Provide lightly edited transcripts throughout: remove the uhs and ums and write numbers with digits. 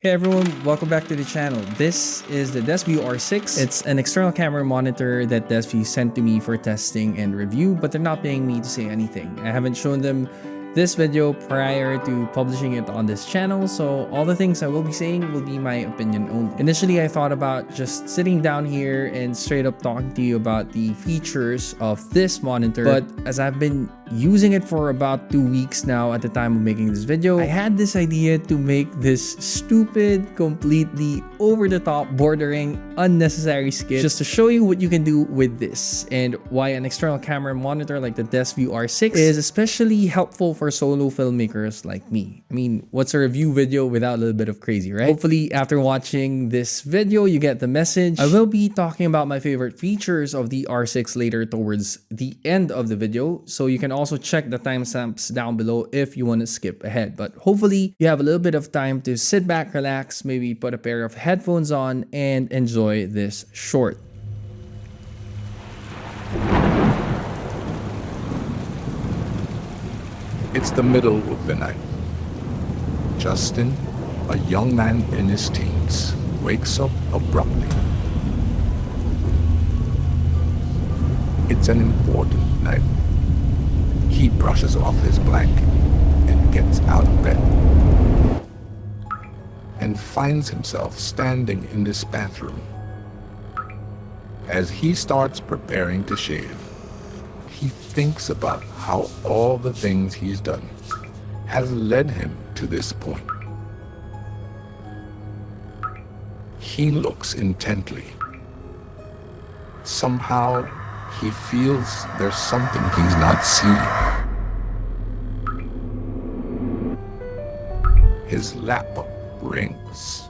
Hey everyone, welcome back to the channel. This is the Desview R6. It's an external camera monitor that Desview sent to me for testing and review, but they're not paying me to say anything. I haven't shown them this video prior to publishing it on this channel, so all the things I will be saying will be my opinion only. Initially, I thought about just sitting down here and straight up talking to you about the features of this monitor, but as I've been using it for about 2 weeks now at the time of making this video, I had this idea to make this stupid, completely over-the-top, bordering, unnecessary skit just to show you what you can do with this and why an external camera monitor like the Desview R6 is especially helpful for solo filmmakers like me. I mean, what's a review video without a little bit of crazy, right? Hopefully, after watching this video, you get the message. I will be talking about my favorite features of the R6 later towards the end of the video, so you can also check the timestamps down below if you want to skip ahead. But hopefully, you have a little bit of time to sit back, relax, maybe put a pair of headphones on, and enjoy this short. It's the middle of the night. Justin, a young man in his teens, wakes up abruptly. It's an important night. He brushes off his blanket and gets out of bed and finds himself standing in this bathroom. As he starts preparing to shave, he thinks about how all the things he's done has led him to this point. He looks intently. Somehow, he feels there's something he's not seeing. His laptop rings.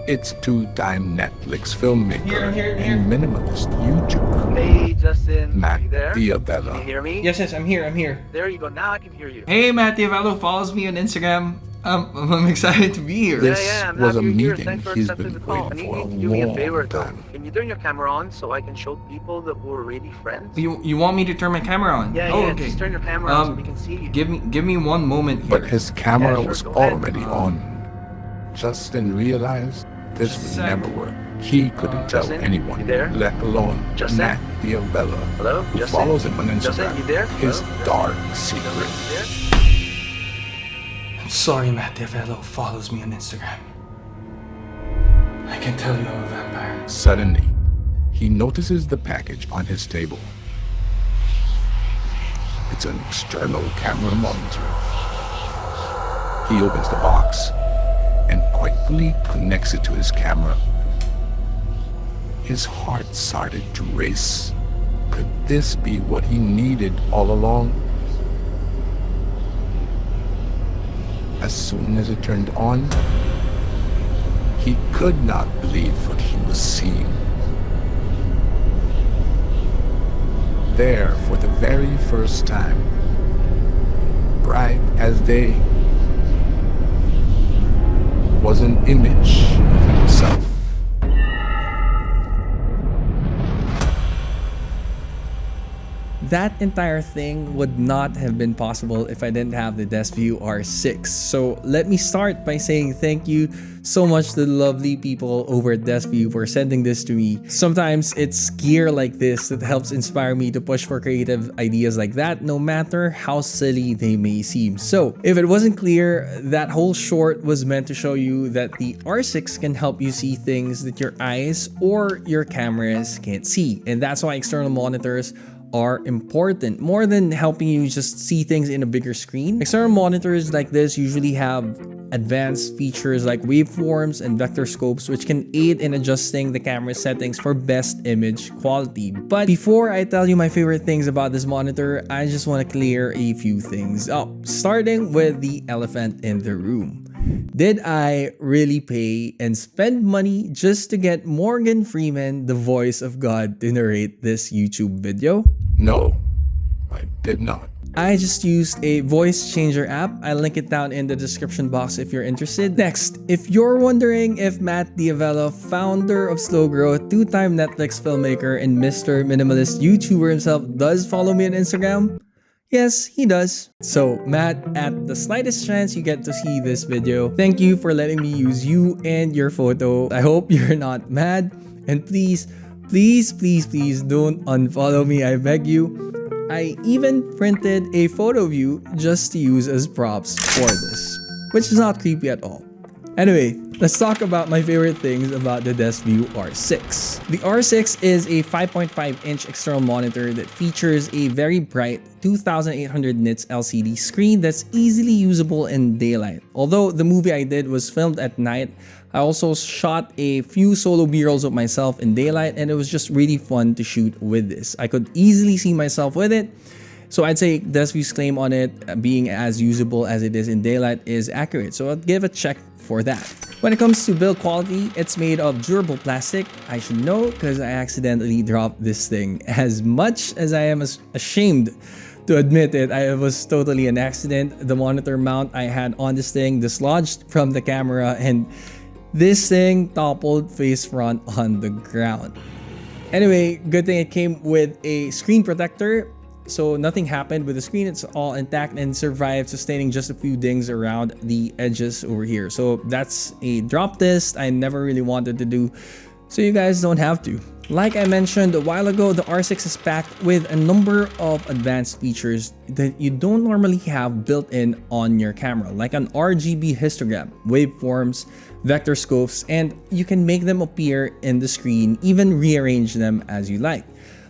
It's two-time Netflix filmmaker and minimalist YouTuber. Hey Justin, Matt you there? Diabella. Can you hear me? Yes, I'm here. There you go, now I can hear you. Hey, Matt Diabella follows me on Instagram. I'm excited to be here. This I'm was a happy you're here. meeting Thanks for he's accepting been the call. waiting for a Can you do me a favor long though? time. Can you turn your camera on so I can show people that we're really friends? You want me to turn my camera on? Yeah, okay. just turn your camera on so we can see you. Give me one moment here. But his camera Yeah, sure, was go ahead. already on. Justin realized this would Sec. never work. He couldn't tell Justin, anyone, you there? let alone Justin? Matt Diabella, Hello? who Justin? follows him on Instagram, Justin, you there? his Hello? dark Justin, secret. you there? I'm sorry Matt Diabella follows me on Instagram. I can tell you I'm a vampire. Suddenly, he notices the package on his table. It's an external camera monitor. He opens the box and quickly connects it to his camera. His heart started to race. Could this be what he needed all along? As soon as it turned on, he could not believe what he was seeing. There, for the very first time, bright as day, was an image of himself. That entire thing would not have been possible if I didn't have the Desview R6. So let me start by saying thank you so much to the lovely people over at Desview for sending this to me. Sometimes it's gear like this that helps inspire me to push for creative ideas like that, no matter how silly they may seem. So if it wasn't clear, that whole short was meant to show you that the R6 can help you see things that your eyes or your cameras can't see. And that's why external monitors are important. More than helping you just see things in a bigger screen, external monitors like this usually have advanced features like waveforms and vector scopes, which can aid in adjusting the camera settings for best image quality. But before I tell you my favorite things about this monitor, I just want to clear a few things up, starting with the elephant in the room. Did I really pay and spend money just to get Morgan Freeman, the voice of God, to narrate this YouTube video? No, I did not. I just used a voice changer app. I'll link it down in the description box if you're interested. Next, if you're wondering if Matt Diabella, founder of Slow Growth, two-time Netflix filmmaker, and Mr. Minimalist YouTuber himself does follow me on Instagram, Yes, he does. So, Matt, at the slightest chance you get to see this video, thank you for letting me use you and your photo. I hope you're not mad. And please, please, please, please don't unfollow me, I beg you. I even printed a photo of you just to use as props for this, which is not creepy at all. Anyway, let's talk about my favorite things about the Desview R6. The R6 is a 5.5-inch external monitor that features a very bright 2800 nits LCD screen that's easily usable in daylight. Although the movie I did was filmed at night, I also shot a few solo B-rolls of myself in daylight, and it was just really fun to shoot with this. I could easily see myself with it. So I'd say Desview's claim on it being as usable as it is in daylight is accurate. So I'll give a check for that. When it comes to build quality, it's made of durable plastic. I should know because I accidentally dropped this thing. As much as I am ashamed to admit it, it was totally an accident. The monitor mount I had on this thing dislodged from the camera, and this thing toppled face front on the ground. Anyway, good thing it came with a screen protector. So nothing happened with the screen. It's all intact and survived, sustaining just a few dings around the edges over here. So that's a drop test I never really wanted to do, so you guys don't have to. Like I mentioned a while ago, the R6 is packed with a number of advanced features that you don't normally have built in on your camera, like an RGB histogram, waveforms, vector scopes, and you can make them appear in the screen, even rearrange them as you like.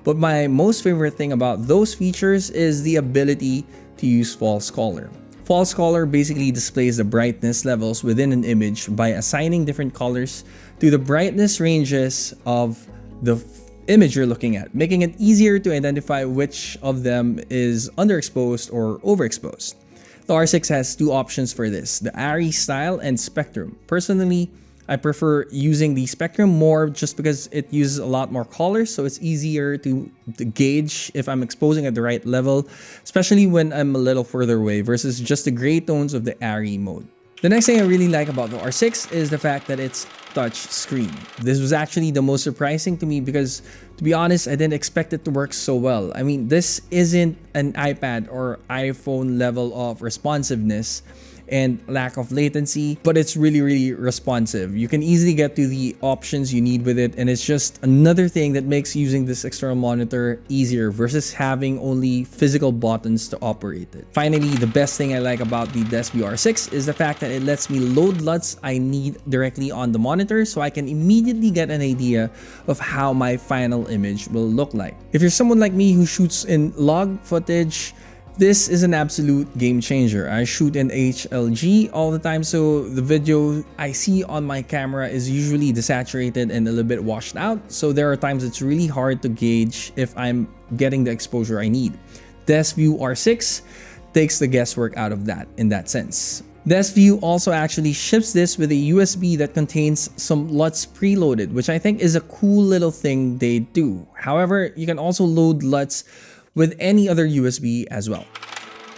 But my most favorite thing about those features is the ability to use false color. False color basically displays the brightness levels within an image by assigning different colors to the brightness ranges of the image you're looking at, making it easier to identify which of them is underexposed or overexposed. The R6 has two options for this, the ARRI style and spectrum. Personally, I prefer using the spectrum more just because it uses a lot more colors, so it's easier to gauge if I'm exposing at the right level, especially when I'm a little further away versus just the gray tones of the ARRI mode. The next thing I really like about the R6 is the fact that it's touch screen. This was actually the most surprising to me because, to be honest, I didn't expect it to work so well. I mean, this isn't an iPad or iPhone level of responsiveness and lack of latency, but it's really responsive. You can easily get to the options you need with it, and it's just another thing that makes using this external monitor easier versus having only physical buttons to operate it. Finally, the best thing I like about the Desview R6 is the fact that it lets me load Luts I need directly on the monitor, so I can immediately get an idea of how my final image will look like. If you're someone like me who shoots in log footage, this is an absolute game changer. I shoot in HLG all the time, so the video I see on my camera is usually desaturated and a little bit washed out. So there are times it's really hard to gauge if I'm getting the exposure I need. Desview R6 takes the guesswork out of that in that sense. Desview also actually ships this with a USB that contains some Luts preloaded, which I think is a cool little thing they do. However, you can also load Luts with any other USB as well.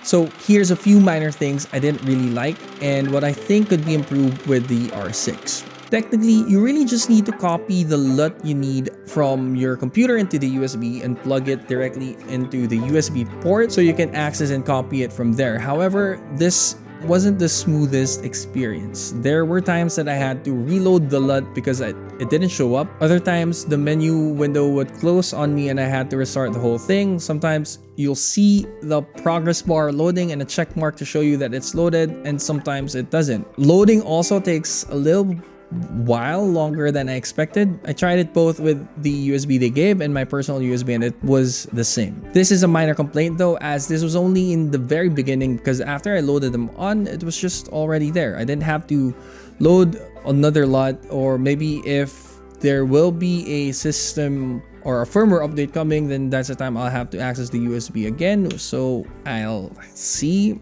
So here's a few minor things I didn't really like and what I think could be improved with the R6. Technically, you really just need to copy the LUT you need from your computer into the USB and plug it directly into the USB port so you can access and copy it from there. However, this wasn't the smoothest experience. There were times that I had to reload the LUT because it didn't show up. Other times the menu window would close on me and I had to restart the whole thing. Sometimes you'll see the progress bar loading and a check mark to show you that it's loaded, and sometimes it doesn't. Loading also takes a little while longer than I expected. I tried it both with the USB they gave and my personal USB, and it was the same. This is a minor complaint though, as this was only in the very beginning, because after I loaded them on, it was just already there. I didn't have to load another LUT, or maybe if there will be a system or a firmware update coming, then that's the time I'll have to access the USB again. So I'll see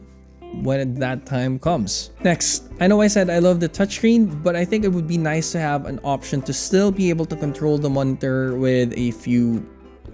when that time comes. Next, I know I said I love the touchscreen, but I think it would be nice to have an option to still be able to control the monitor with a few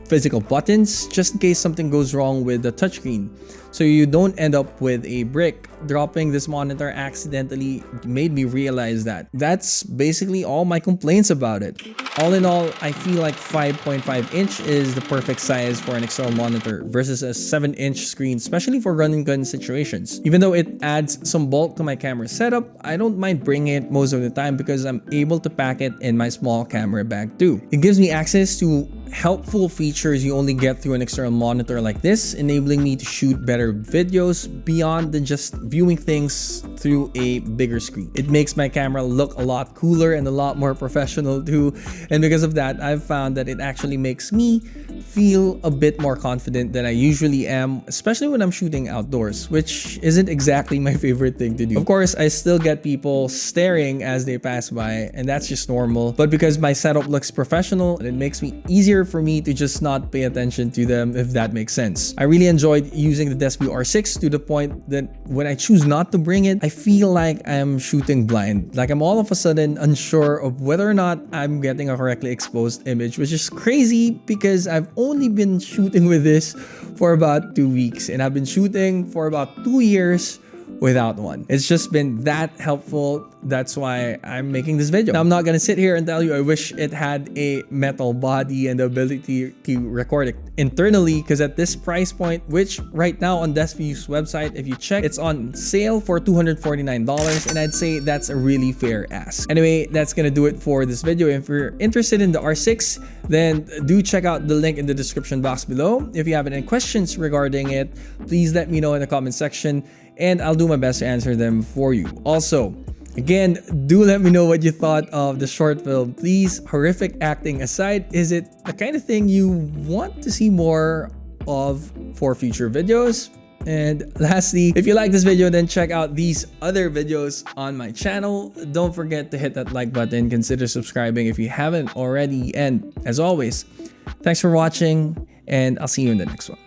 physical buttons, just in case something goes wrong with the touchscreen. so you don't end up with a brick. Dropping this monitor accidentally made me realize that. That's basically all my complaints about it. All in all, I feel like 5.5 inch is the perfect size for an external monitor versus a 7-inch screen, especially for run and gun situations. Even though it adds some bulk to my camera setup, I don't mind bringing it most of the time because I'm able to pack it in my small camera bag too. It gives me access to helpful features you only get through an external monitor like this, enabling me to shoot better videos beyond than just viewing things through a bigger screen. It makes my camera look a lot cooler and a lot more professional too, and because of that, I've found that it actually makes me feel a bit more confident than I usually am, especially when I'm shooting outdoors, which isn't exactly my favorite thing to do. Of course, I still get people staring as they pass by, and that's just normal, but because my setup looks professional, it makes me easier for me to just not pay attention to them, if that makes sense. I really enjoyed using the Desview R6 to the point that when I choose not to bring it, I feel like I'm shooting blind. Like I'm all of a sudden unsure of whether or not I'm getting a correctly exposed image, which is crazy because I've only been shooting with this for about 2 weeks and I've been shooting for about 2 years without one. It's just been that helpful. That's why I'm making this video. Now, I'm not gonna sit here and tell you I wish it had a metal body and the ability to record it internally, because at this price point, which right now on Desview's website, if you check, it's on sale for $249, and I'd say that's a really fair ask. Anyway, that's gonna do it for this video. If you're interested in the R6, then do check out the link in the description box below. If you have any questions regarding it, please let me know in the comment section, and I'll do my best to answer them for you. Also, again, do let me know what you thought of the short film. Please, horrific acting aside, is it the kind of thing you want to see more of for future videos? And lastly, if you like this video, then check out these other videos on my channel. Don't forget to hit that like button. Consider subscribing if you haven't already. And as always, thanks for watching, and I'll see you in the next one.